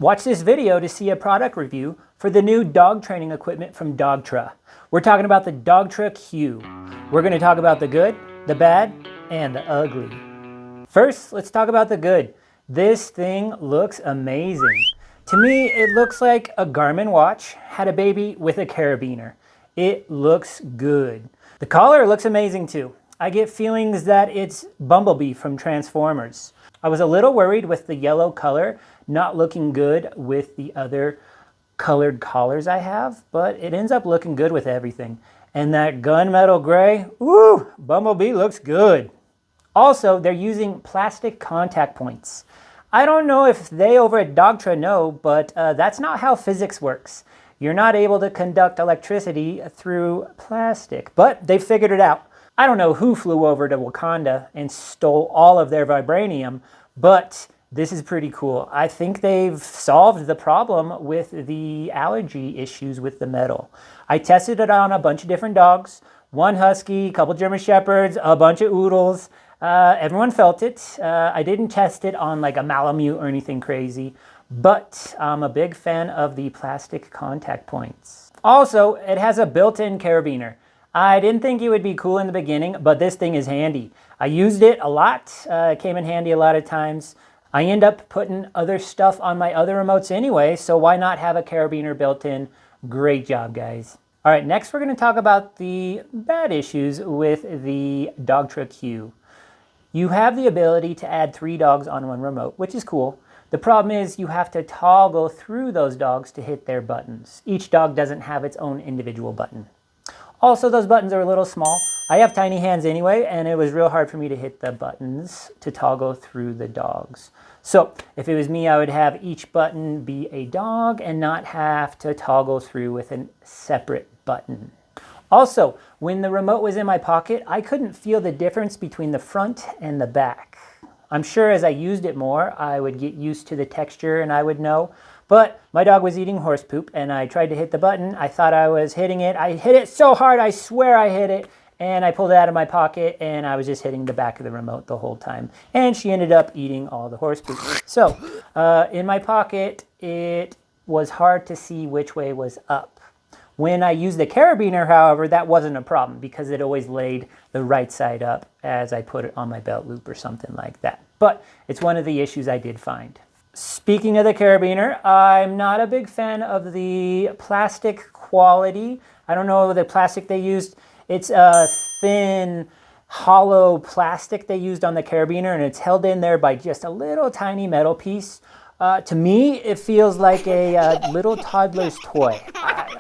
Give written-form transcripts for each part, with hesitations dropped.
Watch this video to see a product review for the new dog training equipment from Dogtra. We're talking about the Dogtra CUE. We're going to talk about the good, the bad, and the ugly. First, let's talk about the good. This thing looks amazing. To me, it looks like a Garmin watch had a baby with a Carabiner. It looks good. The collar looks amazing too. I get feelings that it's Bumblebee from Transformers. I was a little worried with the yellow color not looking good with the other colored collars I have, but it ends up looking good with everything. And that gunmetal gray, woo, Bumblebee looks good. Also, they're using plastic contact points. I don't know if they over at Dogtra know, but that's not how physics works. You're not able to conduct electricity through plastic, but they figured it out. I don't know who flew over to Wakanda and stole all of their vibranium, but this is pretty cool. I think they've solved the problem with the allergy issues with the metal. I tested it on a bunch of different dogs, one husky, a couple German shepherds, a bunch of oodles. Everyone felt it. I didn't test it on like a Malamute or anything crazy, but I'm a big fan of the plastic contact points. Also, it has a built-in carabiner. I didn't think it would be cool in the beginning, but this thing is handy. I used it a lot. It came in handy a lot of times. I end up putting other stuff on my other remotes anyway, so why not have a carabiner built in? Great job, guys. All right, next we're going to talk about the bad issues with the Dogtra CUE. You have the ability to add 3 dogs on one remote, which is cool. The problem is you have to toggle through those dogs to hit their buttons. Each dog doesn't have its own individual button. Also, those buttons are a little small. I have tiny hands anyway, and it was real hard for me to hit the buttons to toggle through the dogs. So if it was me, I would have each button be a dog and not have to toggle through with a separate button. Also, when the remote was in my pocket, I couldn't feel the difference between the front and the back. I'm sure as I used it more, I would get used to the texture and I would know. But my dog was eating horse poop and I tried to hit the button. I thought I was hitting it. I hit it so hard, I swear I hit it. And I pulled it out of my pocket and I was just hitting the back of the remote the whole time. And she ended up eating all the horse poop. So in my pocket, it was hard to see which way was up. When I used the carabiner, however, that wasn't a problem because it always laid the right side up as I put it on my belt loop or something like that. But it's one of the issues I did find. Speaking of the carabiner, I'm not a big fan of the plastic quality. I don't know the plastic they used. It's a thin, hollow plastic they used on the carabiner, and it's held in there by just a little tiny metal piece. To me, it feels like a little toddler's toy.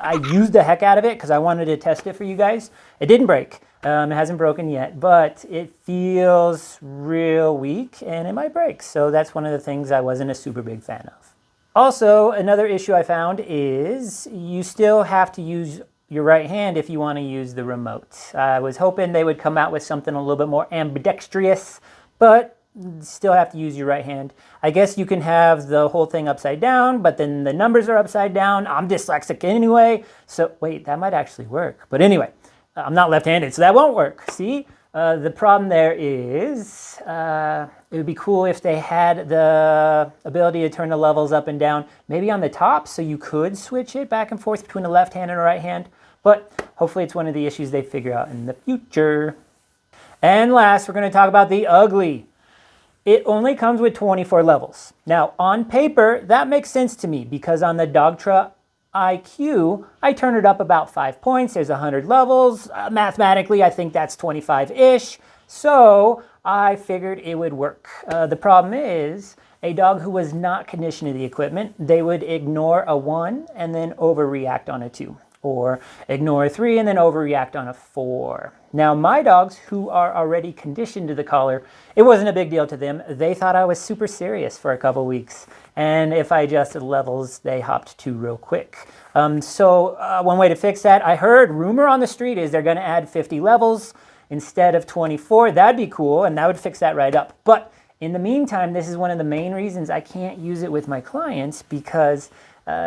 I used the heck out of it because I wanted to test it for you guys. It didn't break. It hasn't broken yet, but it feels real weak and it might break. So that's one of the things I wasn't a super big fan of. Also, another issue I found is you still have to use your right hand if you want to use the remote. I was hoping they would come out with something a little bit more ambidextrous, but still have to use your right hand. I guess you can have the whole thing upside down, but then the numbers are upside down. I'm dyslexic anyway, so wait, that might actually work. But anyway, I'm not left-handed, so that won't work. See, the problem there is it would be cool if they had the ability to turn the levels up and down, maybe on the top, so you could switch it back and forth between the left hand and the right hand. But hopefully it's one of the issues they figure out in the future. And last, we're going to talk about the ugly. It only comes with 24 levels. Now, on paper, that makes sense to me because on the Dogtra IQ, I turn it up about 5 points. There's 100 levels. Mathematically, I think that's 25-ish. So I figured it would work. The problem is a dog who was not conditioned to the equipment, they would ignore a 1 and then overreact on a 2. Or ignore a 3 and then overreact on a 4. Now my dogs who are already conditioned to the collar, it wasn't a big deal to them. They thought I was super serious for a couple weeks. And if I adjusted levels, they hopped 2 real quick. So one way to fix that, I heard rumor on the street is they're gonna add 50 levels instead of 24. That'd be cool and that would fix that right up. But in the meantime, this is one of the main reasons I can't use it with my clients because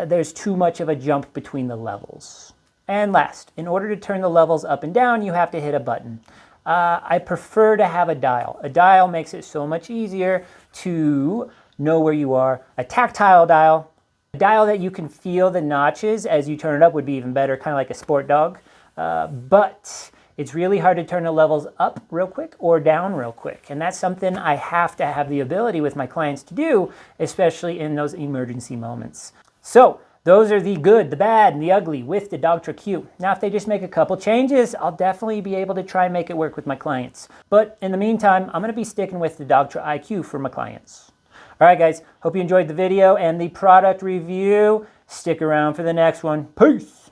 there's too much of a jump between the levels. And last, in order to turn the levels up and down, you have to hit a button. I prefer to have a dial. A dial makes it so much easier to know where you are. A tactile dial, A dial that you can feel the notches as you turn it up would be even better, kind of like a sport dog. But it's really hard to turn the levels up real quick or down real quick. And that's something I have to have the ability with my clients to do, especially in those emergency moments. So those are the good, the bad, and the ugly with the Dogtra CUE. Now, if they just make a couple changes, I'll definitely be able to try and make it work with my clients. But in the meantime, I'm going to be sticking with the Dogtra IQ for my clients. All right, guys, hope you enjoyed the video and the product review. Stick around for the next one. Peace!